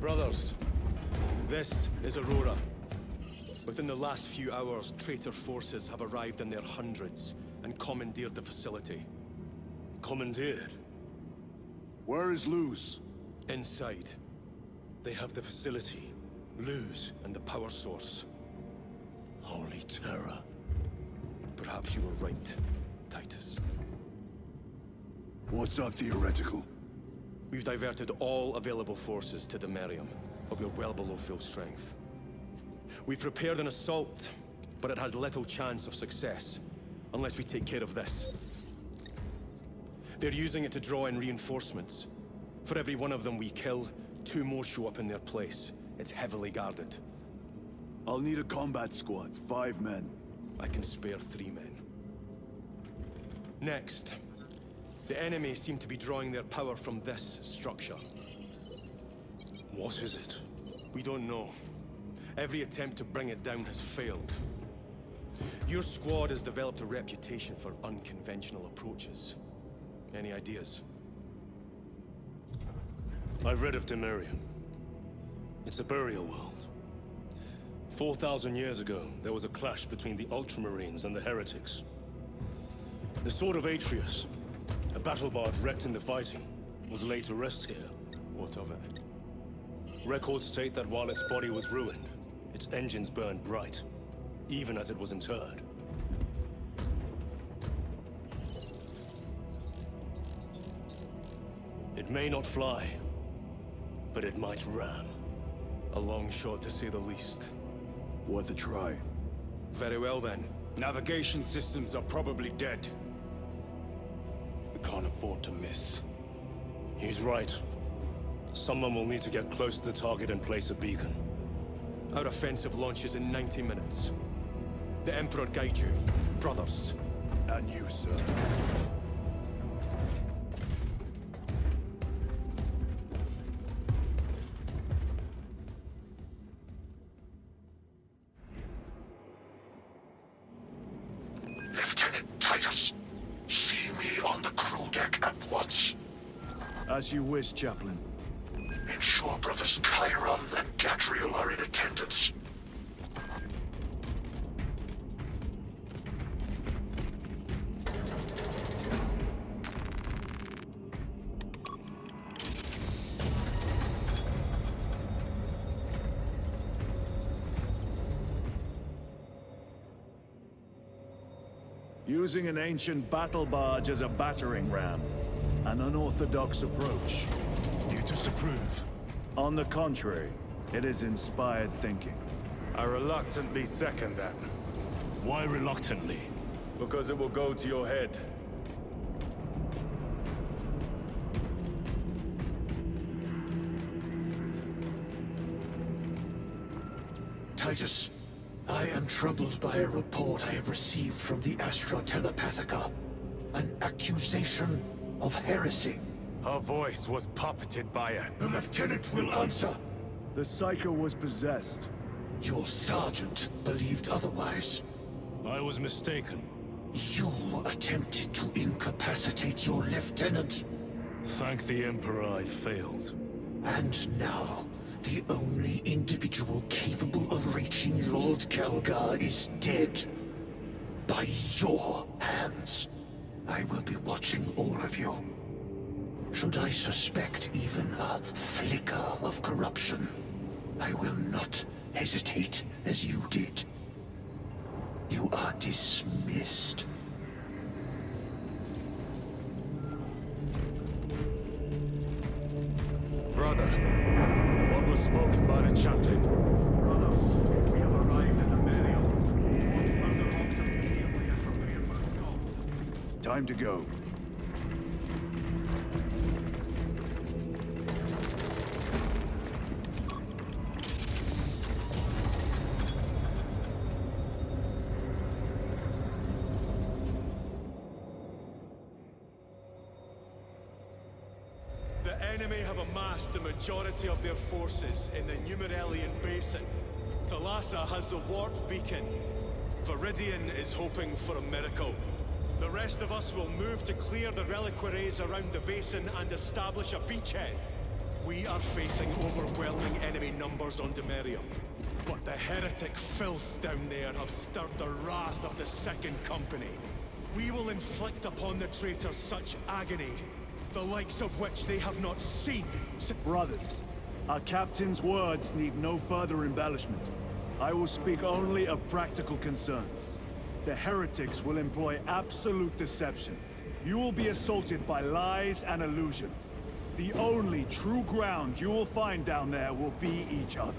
Brothers, this is Aurora. Within the last few hours, traitor forces have arrived in their hundreds and commandeered the facility. Commandeered? Where is Luz? Inside. They have the facility, Luz, and the power source. Holy terror. Perhaps you were right, Titus. What's our theoretical? We've diverted all available forces to Demerium, but we're well below full strength. We've prepared an assault, but it has little chance of success, unless we take care of this. They're using it to draw in reinforcements. For every one of them we kill, 2 more show up in their place. It's heavily guarded. I'll need a combat squad, 5 men. I can spare 3 men. Next, the enemy seem to be drawing their power from this structure. What is it? We don't know. Every attempt to bring it down has failed. Your squad has developed a reputation for unconventional approaches. Any ideas? I've read of Demerium. It's a burial world. 4,000 years ago, there was a clash between the Ultramarines and the heretics. The Sword of Atreus, a battle barge wrecked in the fighting, was laid to rest here. What of it? Records state that while its body was ruined, its engines burned bright, even as it was interred. It may not fly, but it might ram. A long shot, to say the least. Worth a try. Very well, then. Navigation systems are probably dead. We can't afford to miss. He's right. Someone will need to get close to the target and place a beacon. Our offensive launches in 90 minutes. The Emperor guide you, brothers. And you, sir. Lieutenant Titus, see me on the crew deck at once. As you wish, Chaplain. Ensure brothers Chiron and Gadriel are in attendance. Using an ancient battle barge as a battering ram. An unorthodox approach. You disapprove? On the contrary, it is inspired thinking. I reluctantly second that. Why reluctantly? Because it will go to your head. Titus, I am troubled by a report I have received from the Astra Telepathica. An accusation of heresy. Her voice was puppeted by a... The lieutenant will answer. The Psycho was possessed. Your sergeant believed otherwise. I was mistaken. You attempted to incapacitate your lieutenant. Thank the Emperor I failed. And now, the only individual capable of reaching Lord Kelgar is dead. By your hands. I will be watching all of you. Should I suspect even a flicker of corruption, I will not hesitate as you did. You are dismissed. Brother, what was spoken by the chaplain? Brothers, we have arrived at Demerium. Thunderhawks immediately and prepare for assault. Time to go. The enemy have amassed the majority of their forces in the Numeralian Basin. Talassa has the warp beacon. Viridian is hoping for a miracle. The rest of us will move to clear the reliquaries around the basin and establish a beachhead. We are facing overwhelming enemy numbers on Demerium. But the heretic filth down there have stirred the wrath of the Second Company. We will inflict upon the traitors such agony, the likes of which they have not seen. Brothers, our captain's words need no further embellishment. I will speak only of practical concerns. The heretics will employ absolute deception. You will be assaulted by lies and illusion. The only true ground you will find down there will be each other.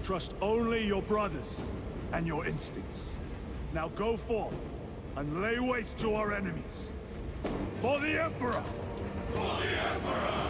Trust only your brothers and your instincts. Now go forth and lay waste to our enemies. For the Emperor! For the Emperor!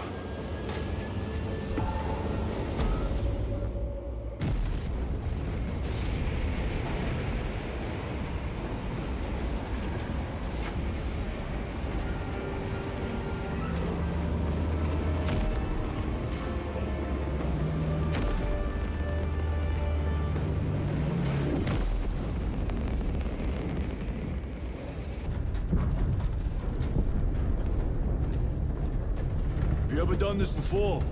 Have you ever done this before?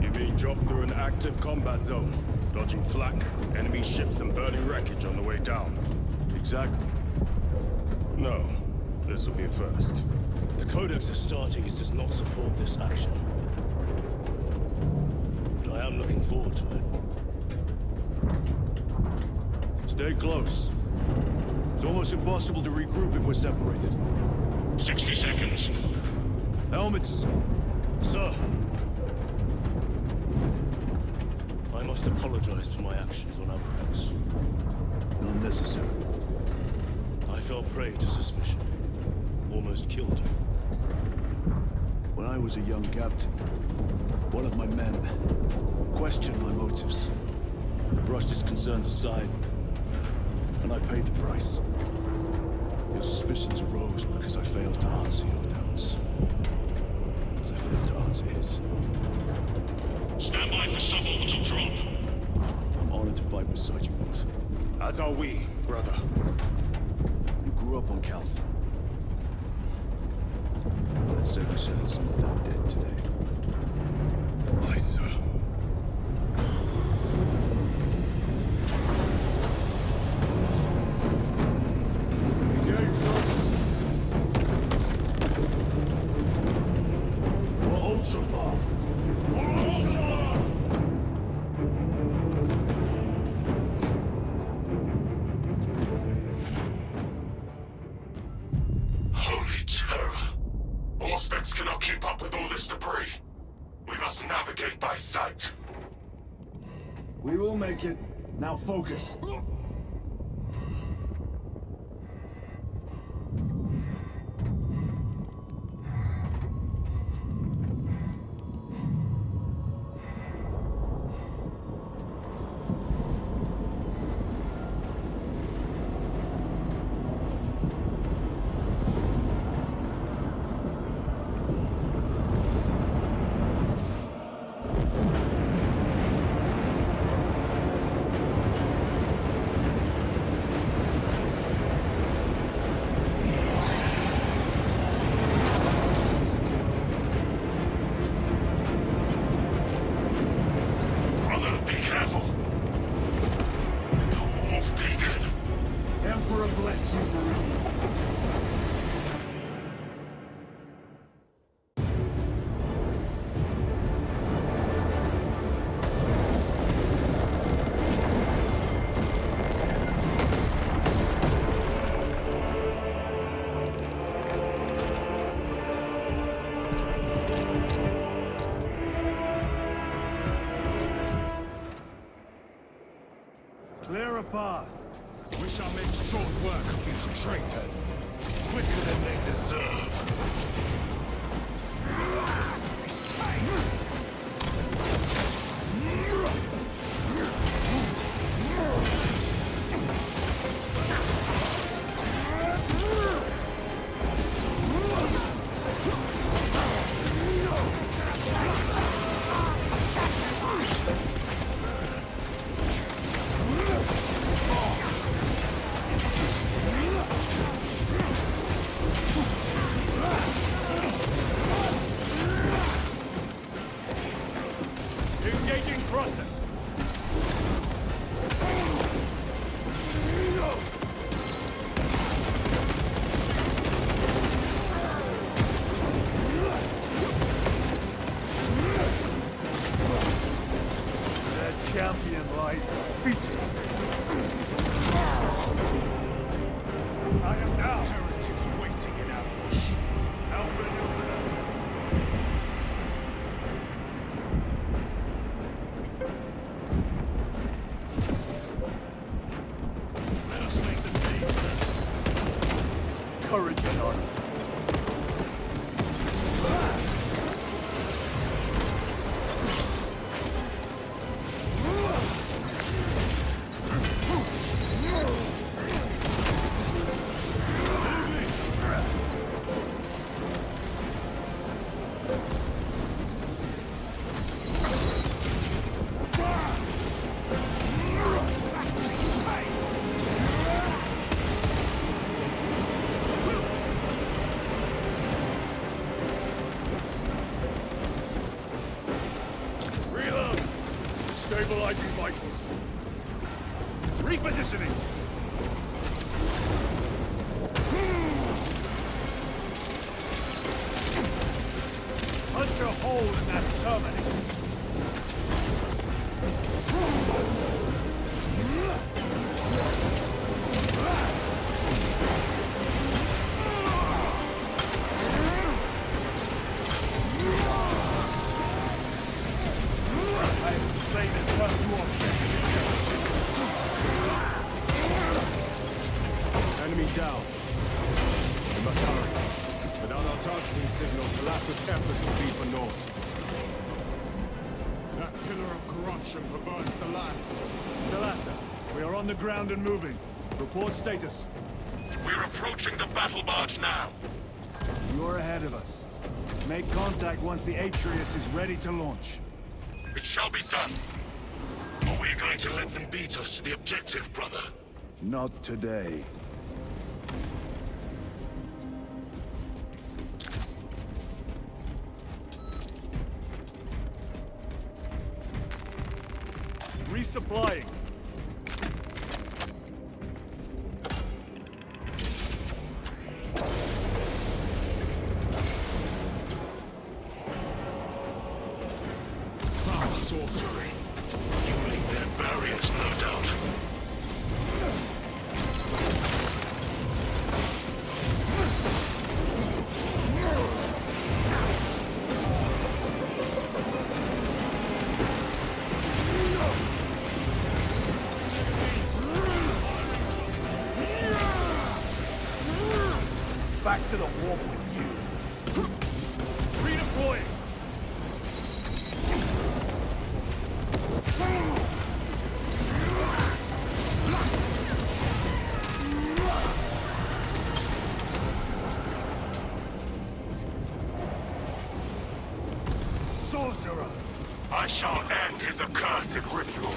You mean drop through an active combat zone, dodging flak, enemy ships and burning wreckage on the way down? Exactly. No, this will be a first. The Codex Astartes does not support this action. But I am looking forward to it. Stay close. It's almost impossible to regroup if we're separated. 60 seconds. Helmets! Sir! I must apologize for my actions on Ultramarines. Not necessary. I fell prey to suspicion. Almost killed you. When I was a young captain, one of my men questioned my motives, brushed his concerns aside, and I paid the price. Your suspicions arose because I failed to answer your doubts. As I failed to answer his. Stand by for suborbital drop. I'm honored to fight beside you both. As are we, brother. You grew up on Calth. Let's say we settle some of that debt today. Aye, sir. Holy terror! Auspex cannot keep up with all this debris. We must navigate by sight. We will make it. Now focus. Brother, be careful. The Wolf Beacon. Emperor bless you, Marine. Clear a path. We shall make short work of these traitors. Quicker than they deserve. Get on. Stabilizing vitals. Repositioning! Punch a hole in that terminal! I have slain and turned you off. Enemy down. We must hurry. Without our targeting signal, Talassa's efforts will be for naught. That pillar of corruption perverts the land. Talassa, we are on the ground and moving. Report status. We're approaching the battle barge now. You're ahead of us. Make contact once the Atreus is ready to launch. It shall be done. Are we going to let them beat us to the objective, brother? Not today. Resupplying. Foul sorcery. You make their barriers, no doubt. Back to the warp with you. Redeploying. Sorcerer! I shall end his accursed ritual.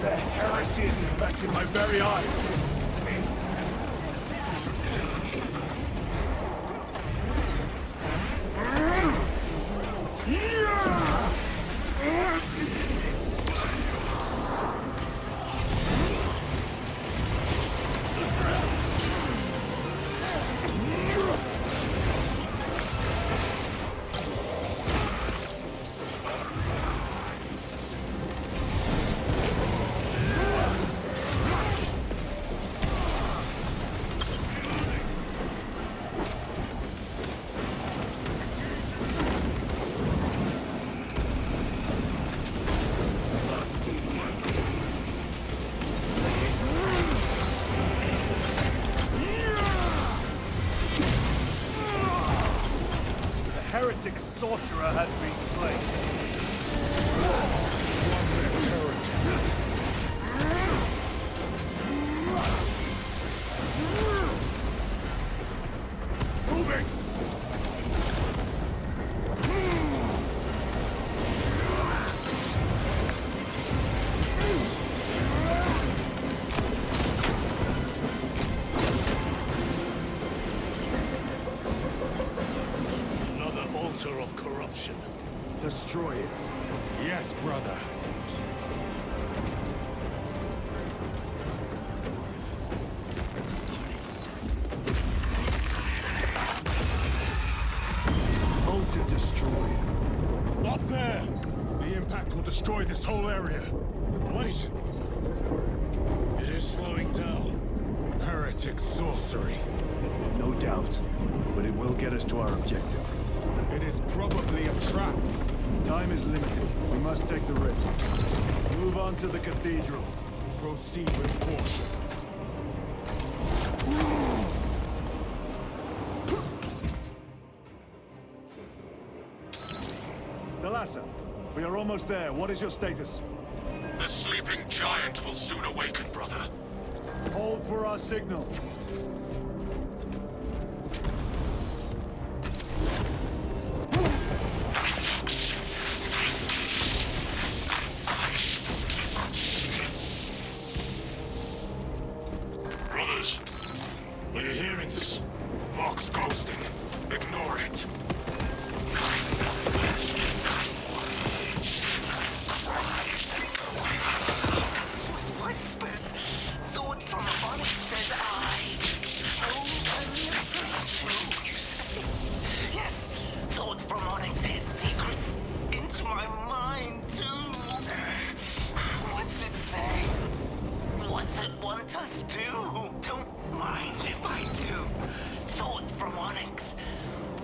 The heresy is infecting my very eyes. Heretic sorcerer has been slain. One less heretic. Moving! Altar of corruption. Destroy it. Yes, brother. Altar destroyed. Up there! The impact will destroy this whole area. Wait! It is slowing down. Heretic sorcery. No doubt. But it will get us to our objective. It is probably a trap. Time is limited. We must take the risk. Move on to the cathedral. Proceed with caution. Thalassa, we are almost there. What is your status? The sleeping giant will soon awaken, brother. Hold for our signal. Brothers, are you hearing this? Vox ghosting. Ignore it. Whispers. Thought from Onyx says I. Oh, yes, thought from Onyx's secrets into my mind too. What's it say? What's it want us to do? Don't mind if I do. Thought from Onyx.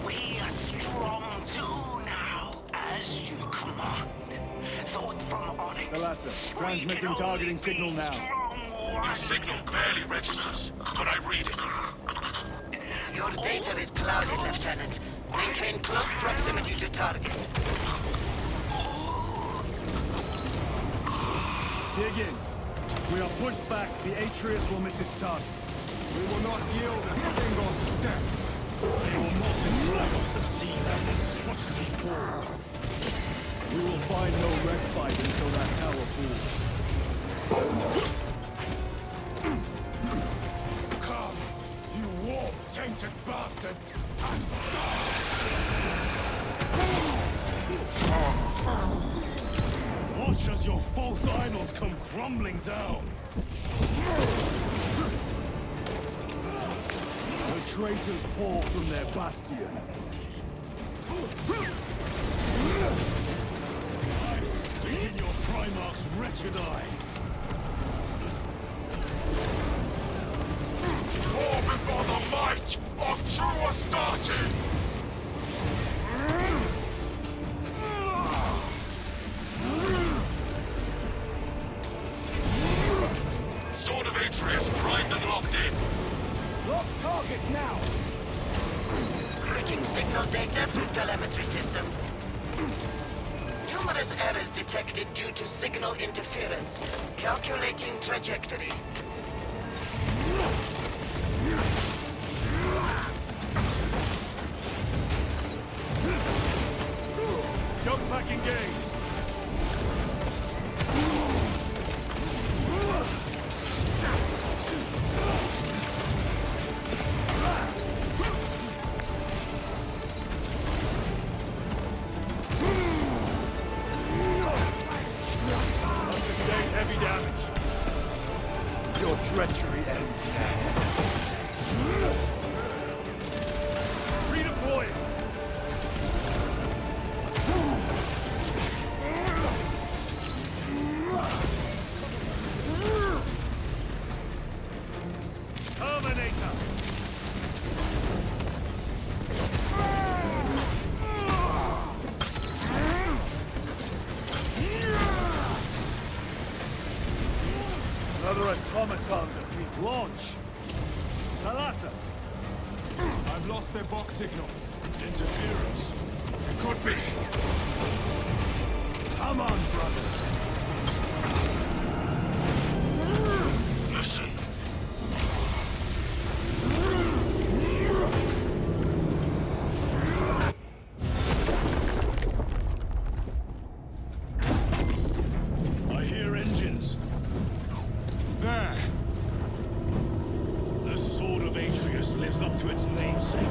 We are strong too now, as you command. Thought from Onyx. Thalassa, transmitting targeting signal now. Your signal barely registers, but I read it. Your data is clouded, Lieutenant. Maintain close proximity to target. Dig in. We are pushed back. The Atreus will miss its target. We will not yield a single step. They will not deprive us of seeing that monstrosity fall. We will find no respite until that tower falls. Come, you warp-tainted bastards, and Watch as your false idols come crumbling down. The traitors pour from their bastion. I spit in your Primarch's wretched eye. Fall before the might of true Astartes! Sword of Atreus primed and locked in. Lock target now! Routing signal data through telemetry systems. Numerous errors detected due to signal interference. Calculating trajectory. Jump pack engaged! Sustained heavy damage. Your treachery ends now. Redeploy! Terminator! Another automaton defeat. Launch! Thalassa! I've lost their box signal. Interference. It could be. Come on, brother! Listen. I hear engines. There. The Sword of Atreus lives up to its namesake.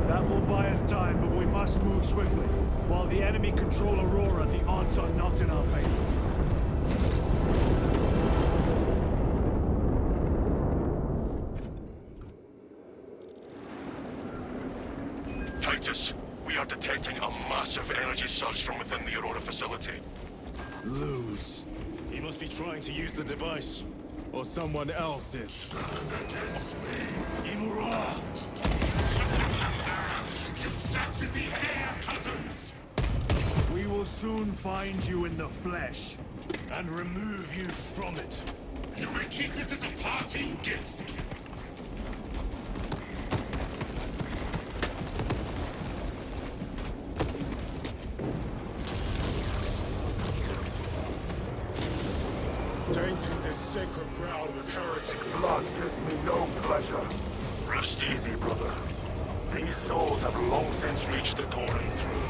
That will buy us time, but we must move swiftly. While the enemy control Aurora, the odds are not in our favor. Titus, we are detecting a massive energy surge from within the Aurora facility. Lose. He must be trying to use the device. Or someone else's. Imura! That's in the air, cousins! We will soon find you in the flesh. And remove you from it. You may keep it as a parting gift. Tainting this sacred ground with heretic blood gives me no pleasure. Rest easy, brother. These souls have long since reached the golden throne.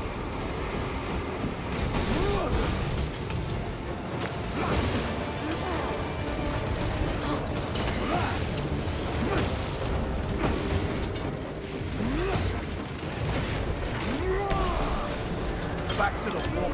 Back to the wall.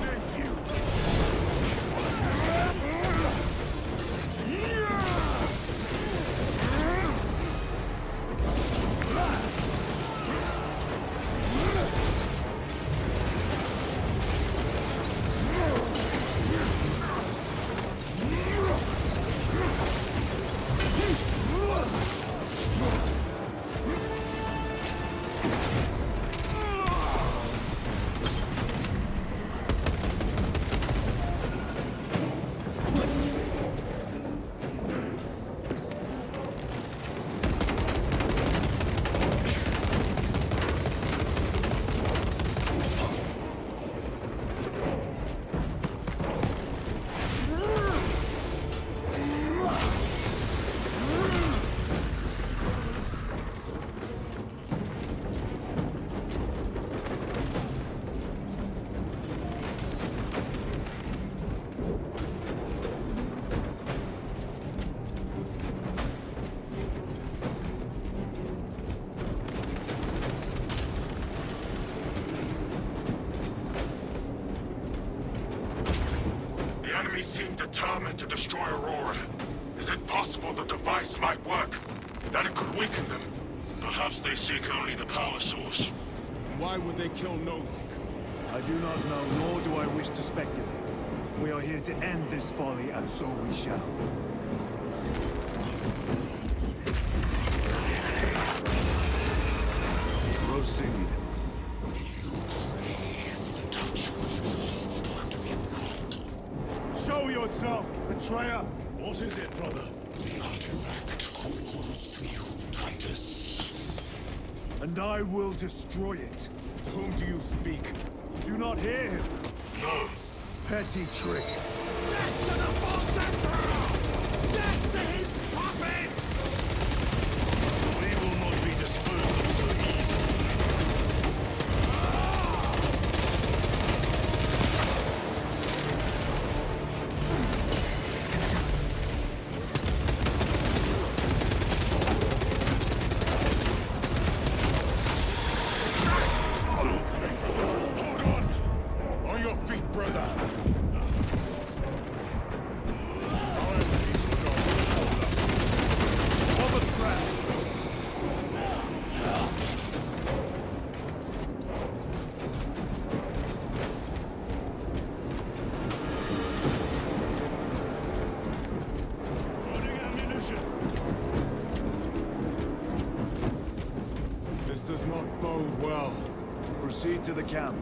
Seem determined to destroy Aurora. Is it possible the device might work? That it could weaken them? Perhaps they seek only the power source. Why would they kill Nozick? I do not know, nor do I wish to speculate. We are here to end this folly, and so we shall. Proceed. Show yourself, betrayer! What is it, brother? The artifact calls to you, Titus. And I will destroy it. To whom do you speak? Do not hear him. No. Petty tricks. Death to the false emperor! Death to his puppets! We will not be disposed of so easily. This does not bode well. Proceed to the camp.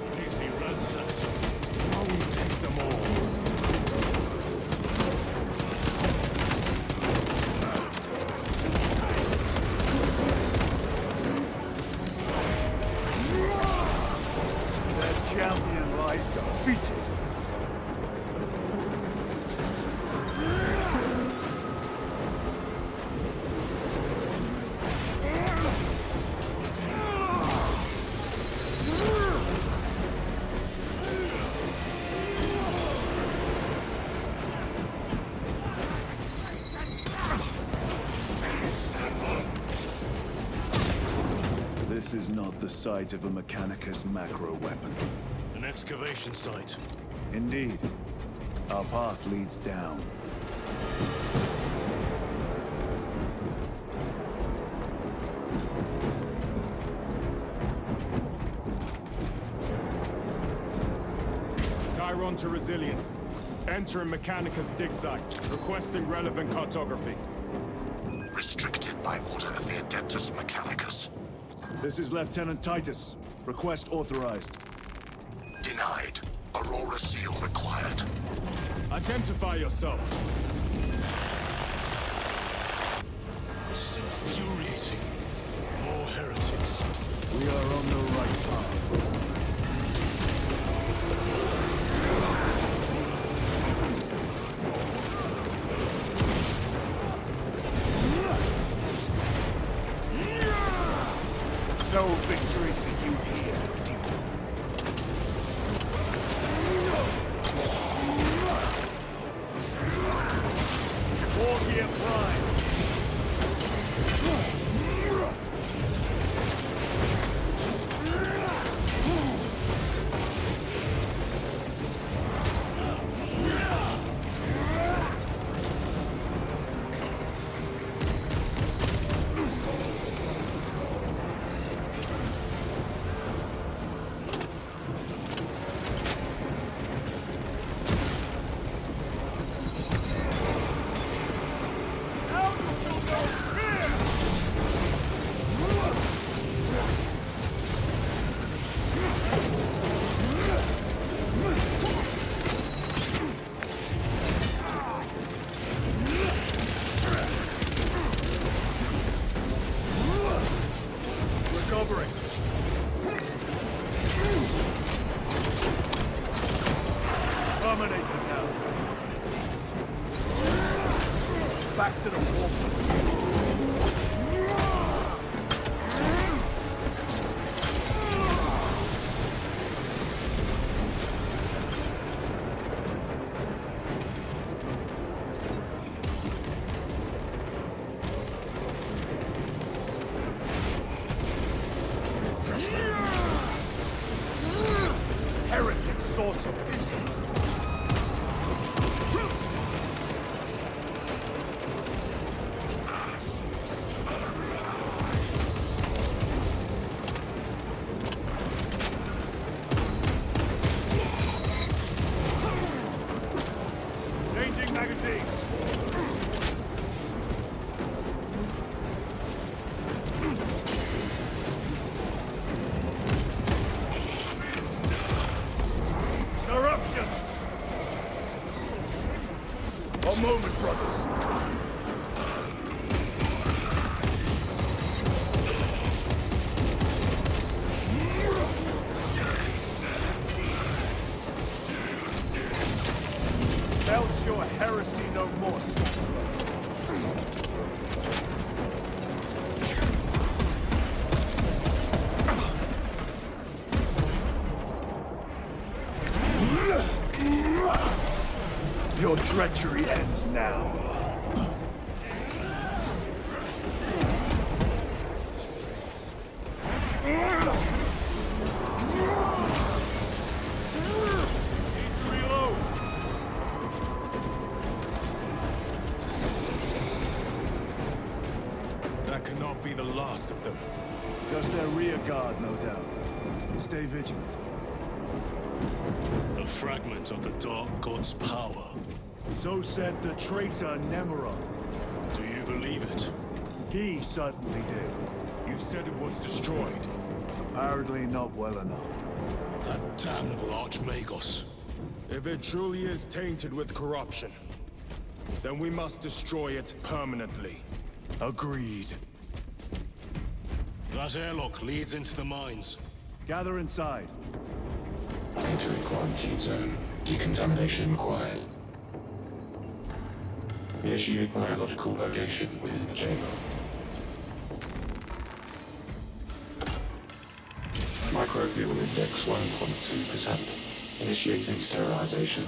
Completely ransacked. How we take them all? Their champion lies defeated. This is not the site of a Mechanicus macro weapon. An excavation site. Indeed. Our path leads down. Chiron to Resilient. Entering Mechanicus dig site. Requesting relevant cartography. Restricted by order of the Adeptus Mechanicus. This is Lieutenant Titus. Request authorized. Denied. Aurora seal required. Identify yourself. This is infuriating. More heretics. We are on the right path. No victory for you here, demon. Wargear Prime. Recovering. Dominated now. Back to the warp. Heretic sorcerer. Changing magazine. Eruption! A moment, brothers. Belch your heresy no more, sorcerer. Your treachery ends now. Need to reload. That cannot be the last of them. Just their rear guard, no doubt. Stay vigilant. A fragment of the Dark God's power. So said the traitor Nemeroth. Do you believe it? He certainly did. You said it was destroyed. Apparently not well enough. That damnable Archmagos. If it truly is tainted with corruption, then we must destroy it permanently. Agreed. That airlock leads into the mines. Gather inside. Entering quarantine zone. Decontamination required. Initiate biological purgation within the chamber. Microbial index 1.2%. Initiating sterilization.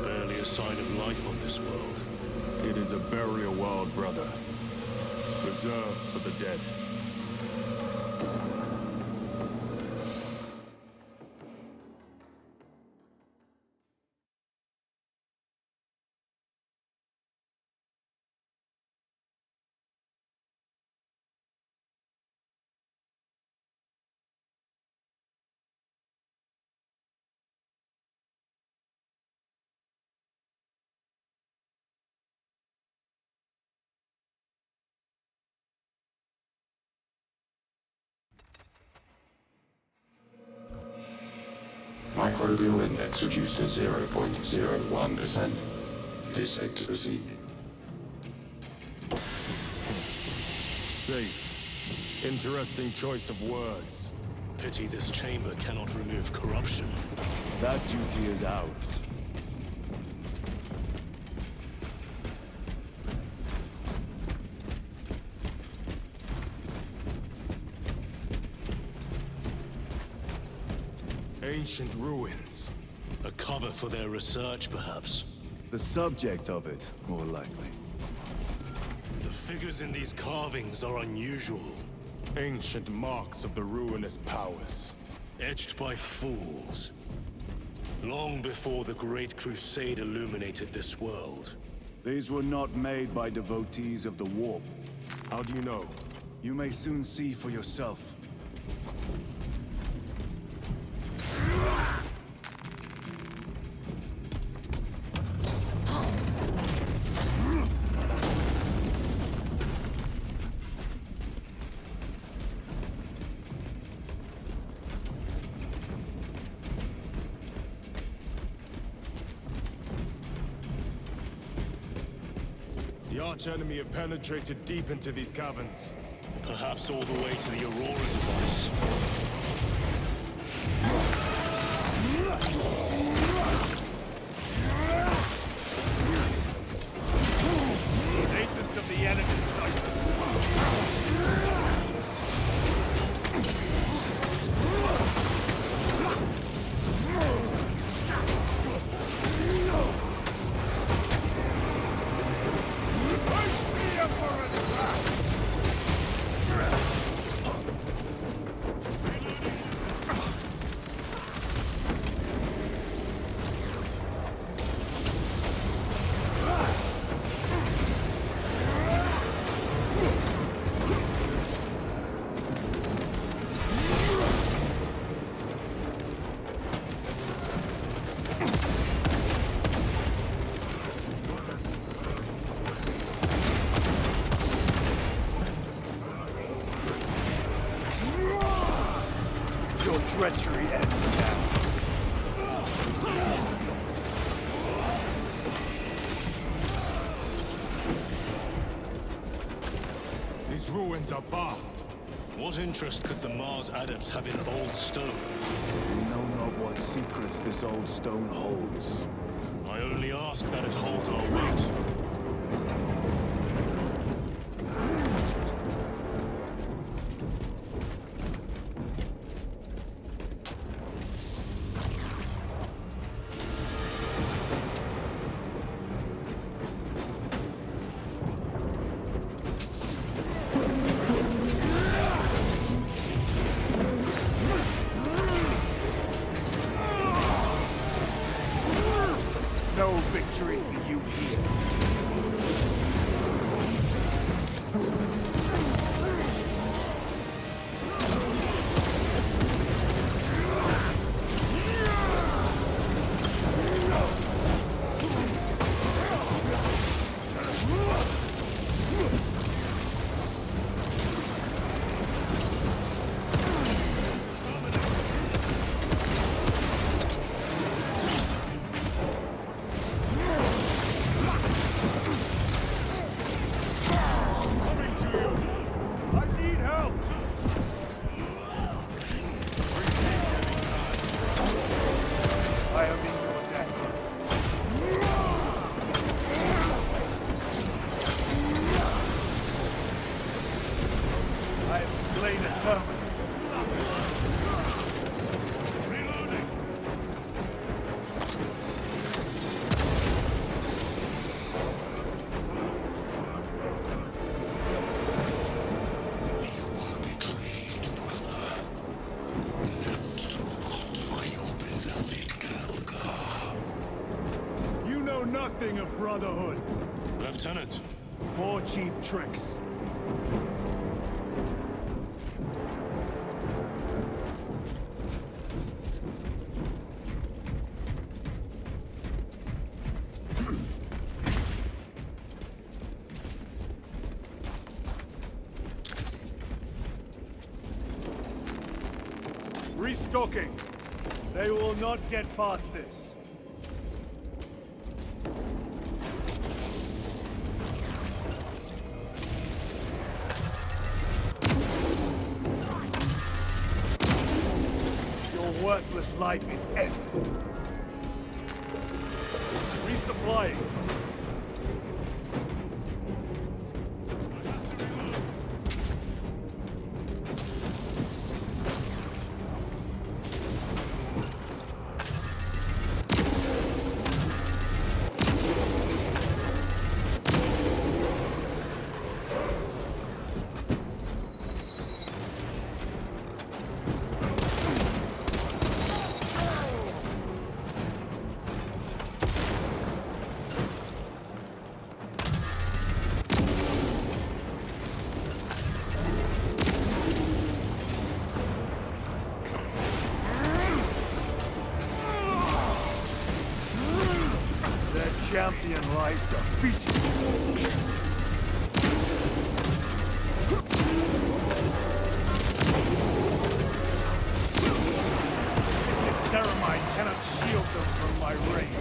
Barely a sign of life on this world. It is a burial world, brother. Reserved for the dead. Microbial index reduced to 0.01%. It is safe to proceed. Safe. Interesting choice of words. Pity this chamber cannot remove corruption. That duty is ours. Ancient ruins. A cover for their research, perhaps. The subject of it, more likely. The figures in these carvings are unusual. Ancient marks of the ruinous powers. Etched by fools. Long before the Great Crusade illuminated this world. These were not made by devotees of the warp. How do you know? You may soon see for yourself. The arch-enemy have penetrated deep into these caverns. Perhaps all the way to the Aurora device. Agents of the enemy site. Your treachery ends now. These ruins are vast. What interest could the Mars adepts have in old stone? You know not what secrets this old stone holds. I only ask that it hold our weight. No victory for you here. Nothing of brotherhood. Lieutenant. More cheap tricks. Restocking. They will not get past this. Your worthless life is ended. Resupplying. Champion lies defeated. This ceramide cannot shield them from my range.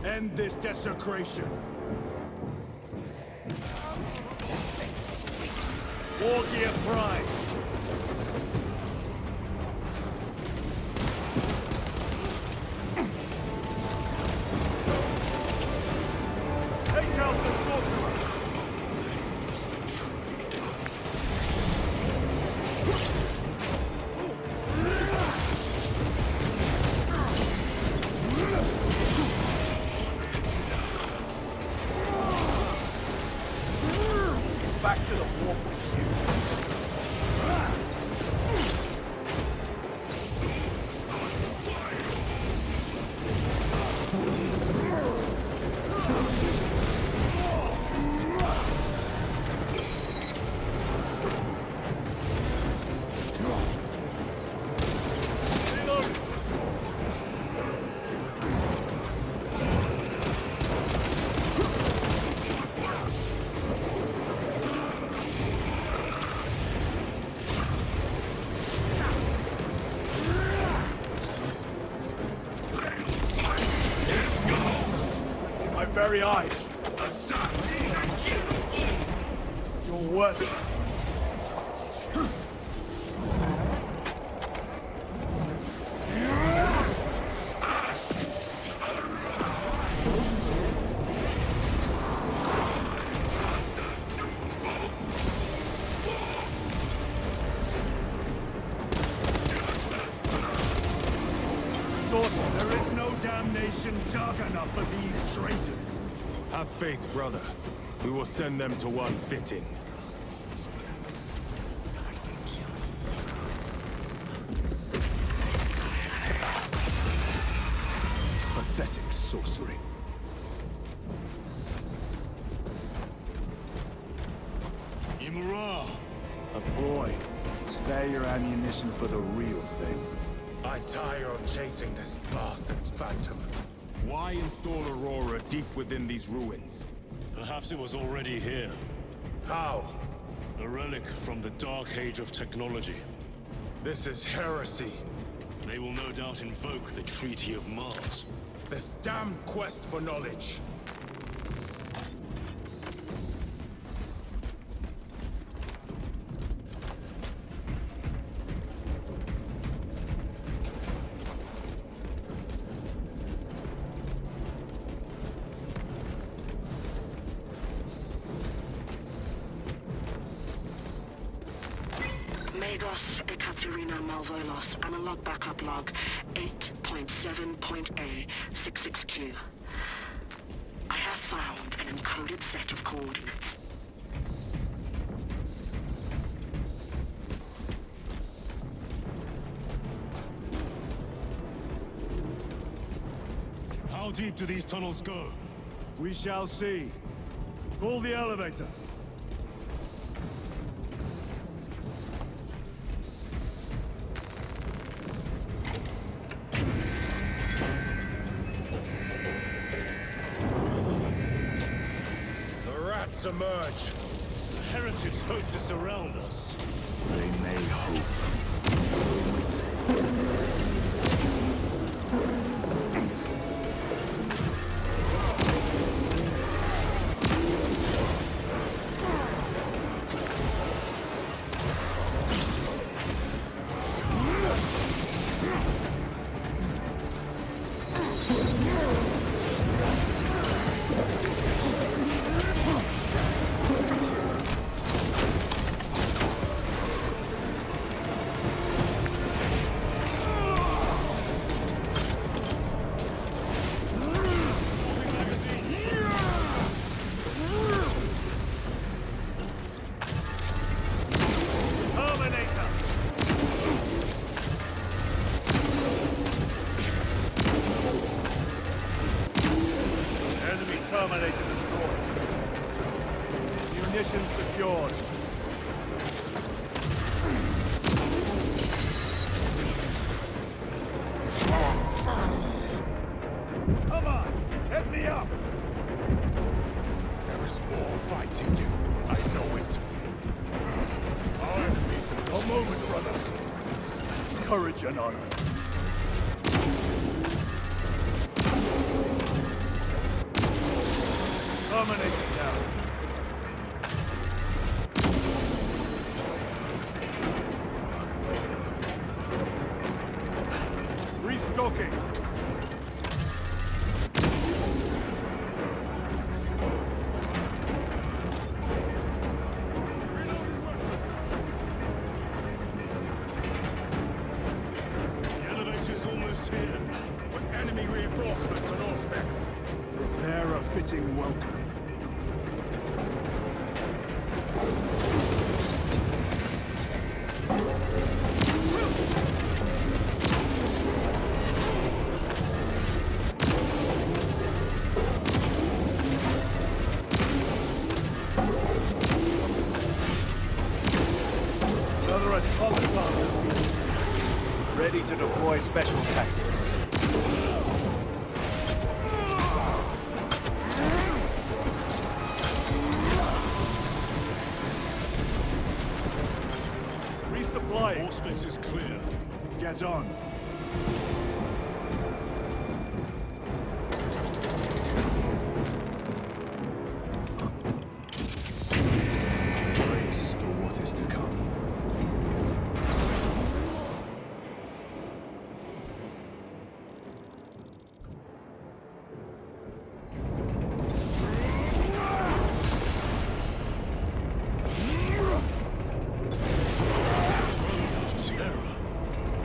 End this desecration. War Gear Prime. Take out the sorcerer. Back to the warp with you. My very eyes. Your worth. There is no damnation dark enough for these traitors. Have faith, brother. We will send them to one fitting. Pathetic sorcery. Imura! A boy. Spare your ammunition for the real thing. I tire of chasing this bastard's phantom. Why install Aurora deep within these ruins? Perhaps it was already here. How? A relic from the Dark Age of technology. This is heresy. They will no doubt invoke the Treaty of Mars. This damn quest for knowledge. Magos Ekaterina Malvolos, analog backup log 8.7.A 66Q. I have found an encoded set of coordinates. How deep do these tunnels go? We shall see. Pull the elevator. The rats emerge. The heretics hope to surround us. They may hope. Terminator destroyed. Munitions secured. Come on, hit me up! There is more fighting you. I know it. Our enemies are... A moment, brothers. Courage and honor. Terminator down. Restocking. The elevator's almost here. With enemy reinforcements on all specs. Prepare a fitting welcome. Another automaton. Ready to deploy special tactics. Resupplying. All space is clear. Get on. Brace for what is to come.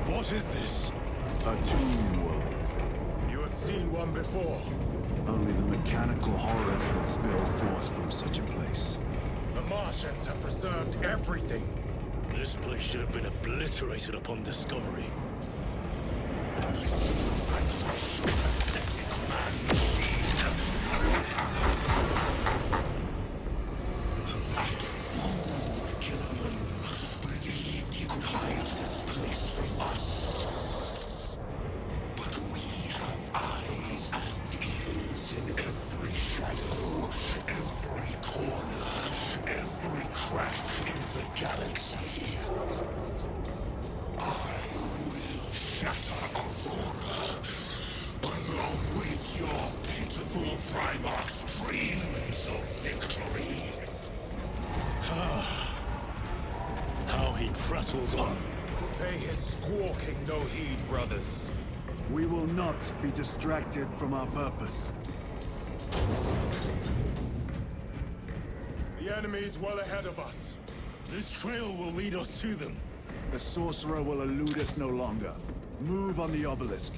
What is this? A tomb world. You have seen one before. Only the mechanical horrors that spill forth from such a place. The Martians have preserved everything. This place should have been obliterated upon discovery. How he prattles on. Pay his squawking no heed, brothers. We will not be distracted from our purpose. The enemy's well ahead of us. This trail will lead us to them. The sorcerer will elude us no longer. Move on the obelisk.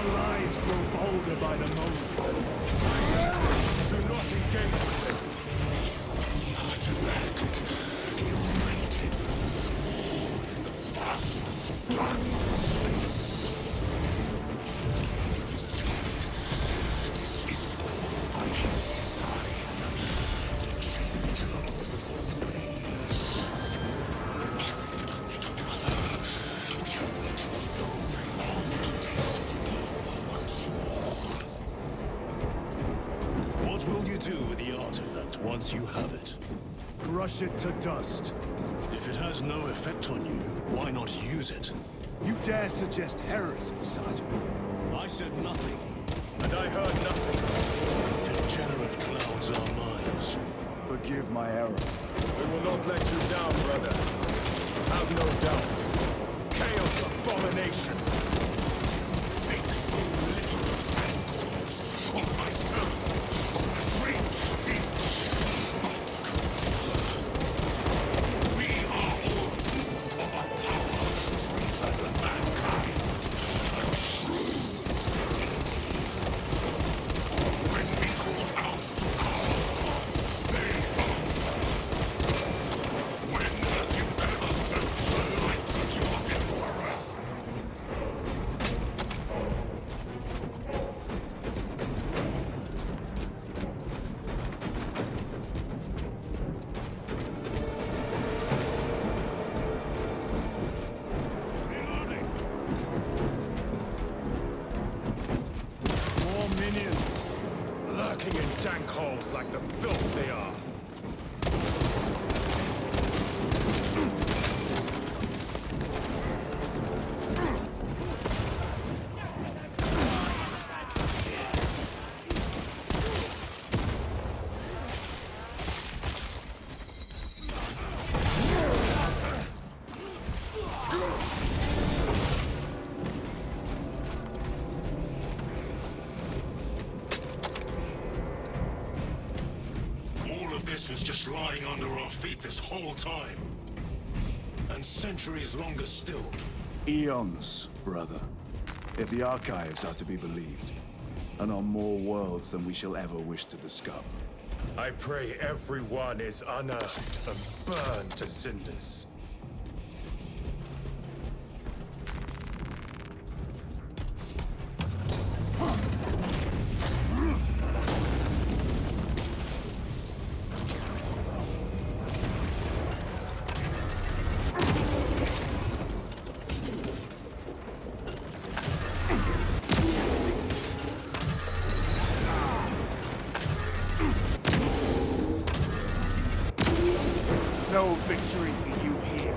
Your lies grow bolder by the moment. Do not engage with them. What will you do with the artifact once you have it? Crush it to dust. If it has no effect on you, why not use it? You dare suggest heresy, Sergeant? I said nothing. And I heard nothing. Degenerate clouds our minds. Forgive my error. We will not let you down, brother. Have no doubt. Chaos abominations. Lurking in dank holes like the filth they are. This was just lying under our feet this whole time. And centuries longer still. Eons, brother. If the archives are to be believed. And on more worlds than we shall ever wish to discover. I pray everyone is unearthed and burned to cinders. No victory for you here.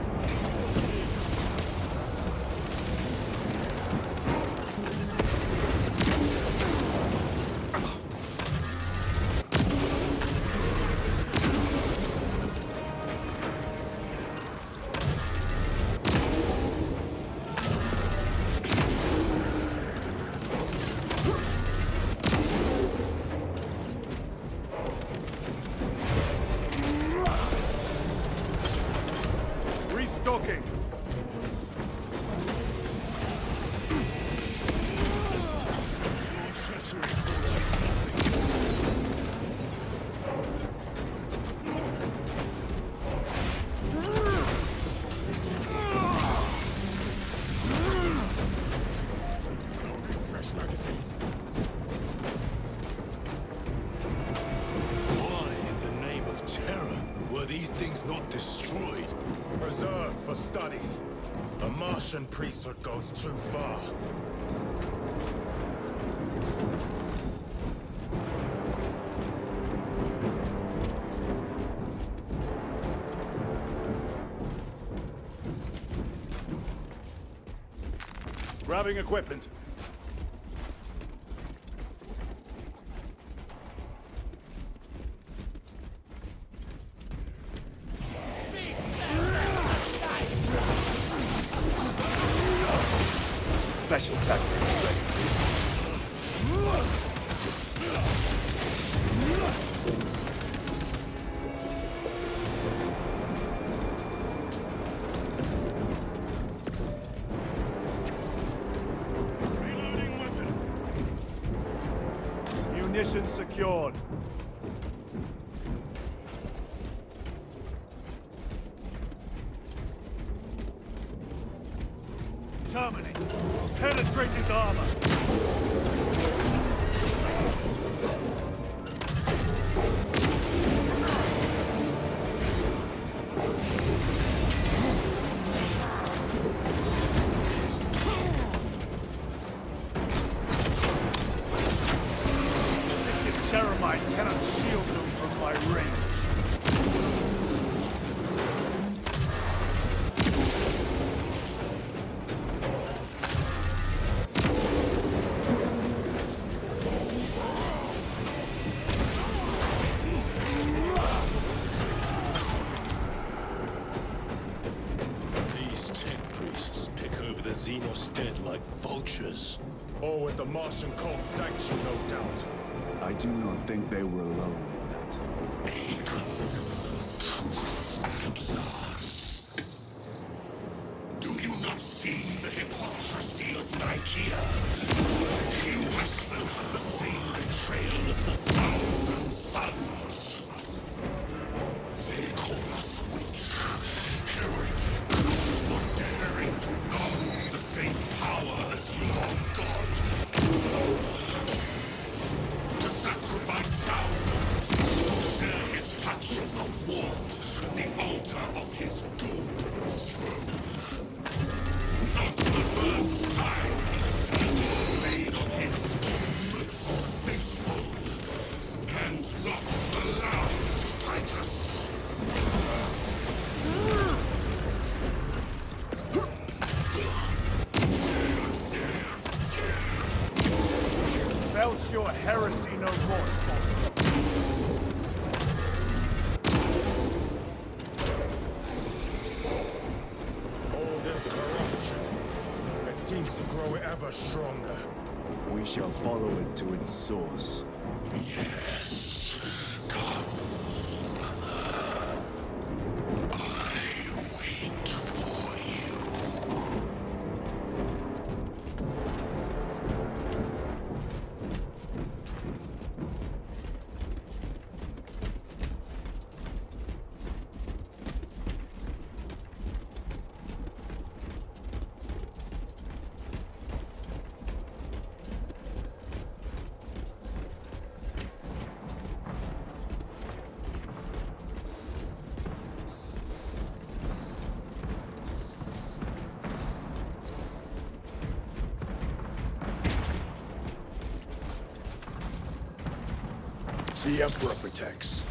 Restocking. These things not destroyed? Preserved for study. A Martian priesthood goes too far. Grabbing equipment. Special tactics ready. Reloading weapon. Ammunition secured. Terminate. Penetrate his armor. His Ceramite cannot shield them from my range. These tech priests pick over the Xenos dead like vultures. All with the Martian cult sanction, no doubt. I do not think they were alone in that. Do you not see the hypocrisy of Nicaea? You have felt the same betrayal as the Thousand Sons. They call us witch, heretic, for daring to love the same power as your god. To sacrifice thousands, to share his touch of the warp, the altar of his golden throne. Not the first time he's turned his blade on his most faithful, and not the last, Titus. Belch your heresy no more, sorcerer. All this corruption, it seems to grow ever stronger. We shall follow it to its source. Yes, come, brother. I wait for you. The Emperor protects.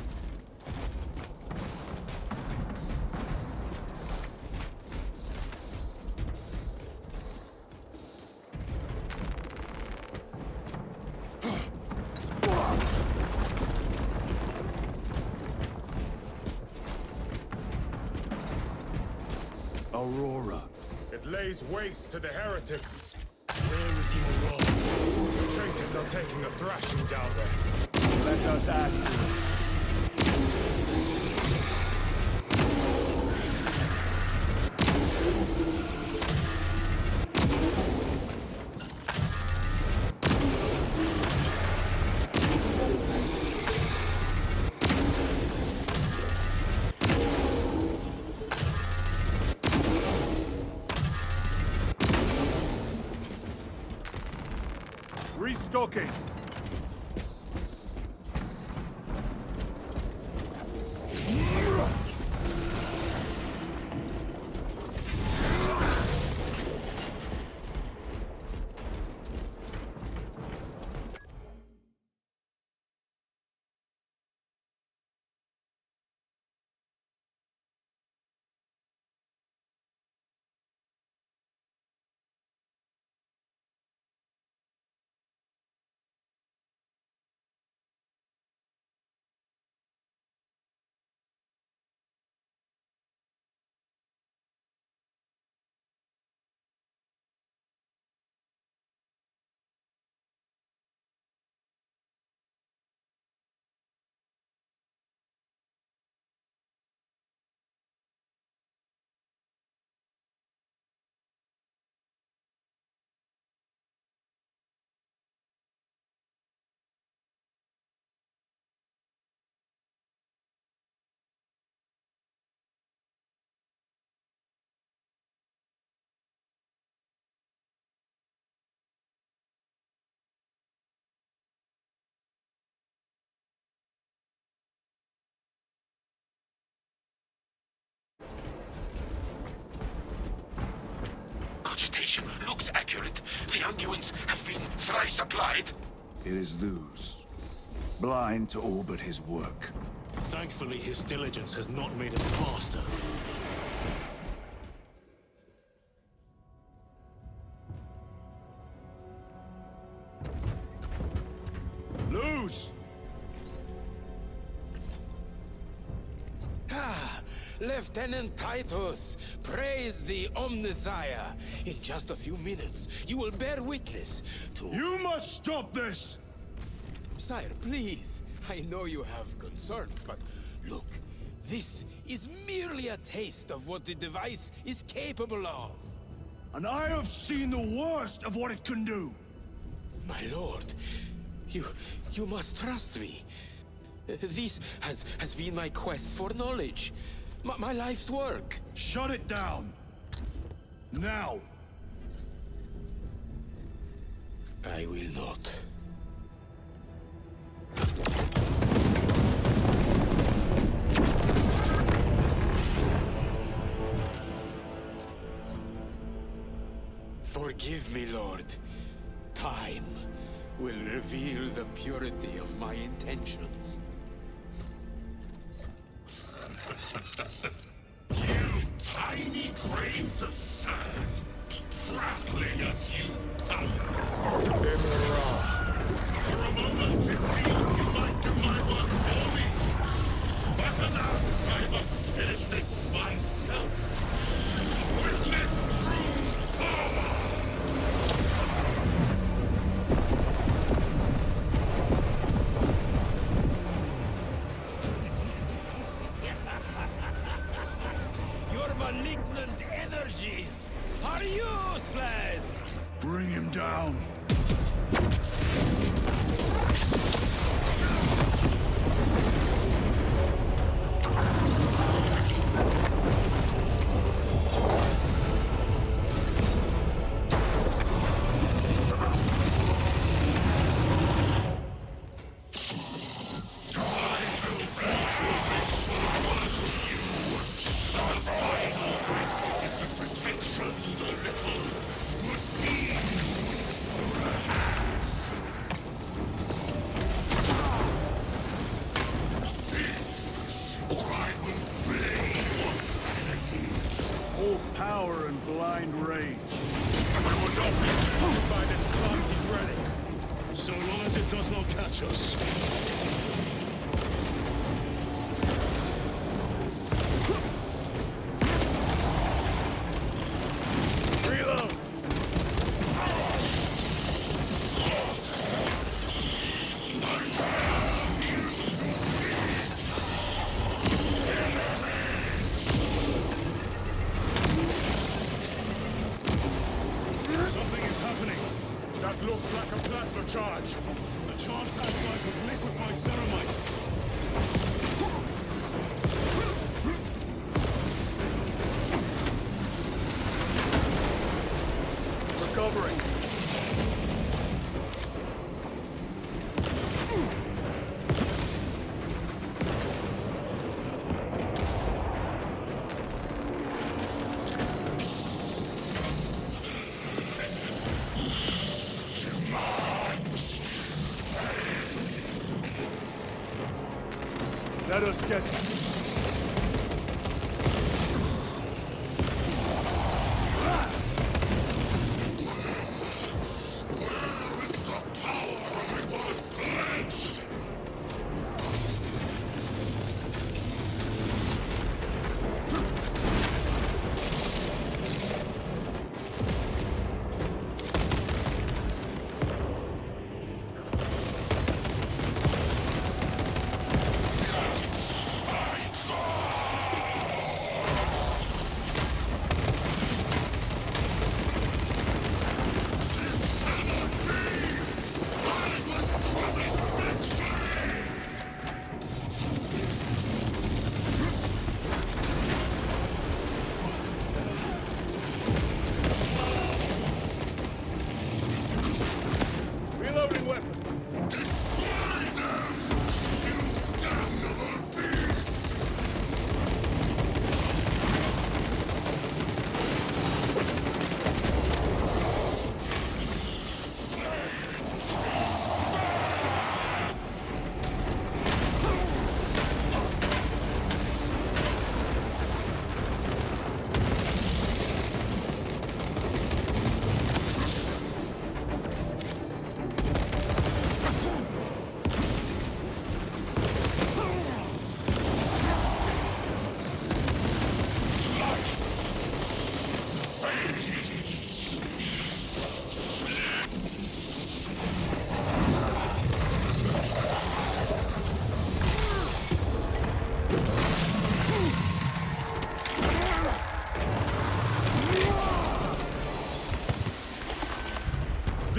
Aurora. It lays waste to the heretics. Where is your wrong? The traitors are taking a thrashing down there. Let us add to it. Restocking. cogitation looks accurate. The unguents have been thrice applied. It is Luz, blind to all but his work. Thankfully, his diligence has not made him faster. Luz! Lieutenant Titus, praise the Omnisire. In just a few minutes, you will bear witness to... You must stop this! Sire, please. I know you have concerns, but look, this is merely a taste of what the device is capable of. And I have seen the worst of what it can do! My lord, you must trust me. This has been my quest for knowledge. My life's work. Shut it down! Now! I will not. Forgive me, Lord. Time will reveal the purity of my intentions. You tiny grains of sand, prattling as you thunder. For a moment, it seemed you might do my work for me. But alas, I must finish this myself. Witness true power! Your malignant energies are useless! Bring him down! All power and blind rage. I will not be affected by this clumsy relic, so long as it does not catch us. Reload! Something is happening. That looks like a plasma charge. The charge outside with liquefied ceramite. Recovering. Let us get...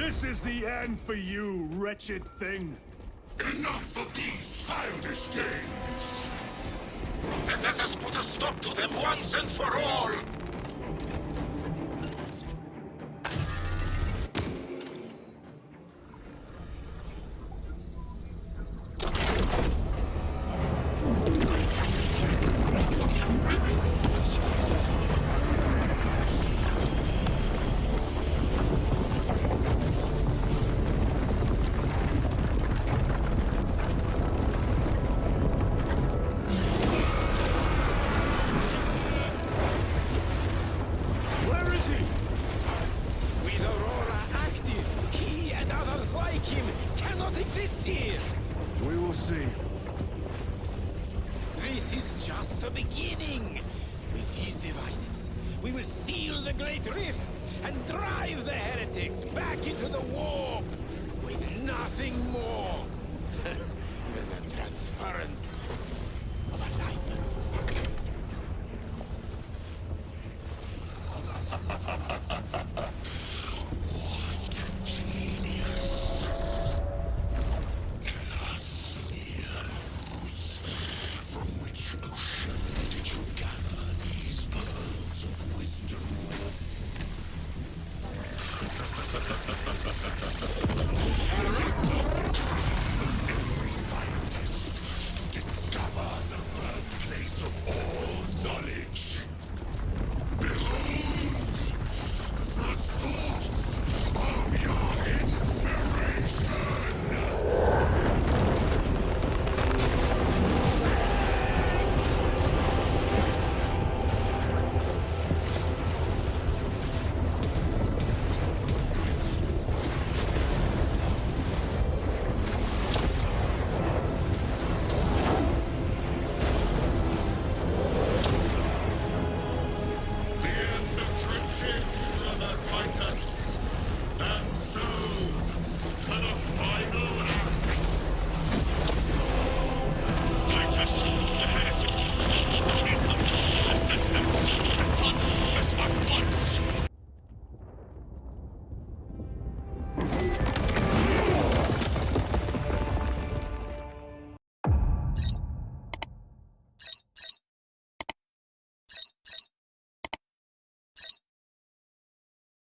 This is the end for you, wretched thing. Enough of these childish games! Then let us put a stop to them once and for all! We will see. This is just the beginning. With these devices, we will seal the Great Rift and drive the heretics back into the warp with nothing more than a transference of alignment.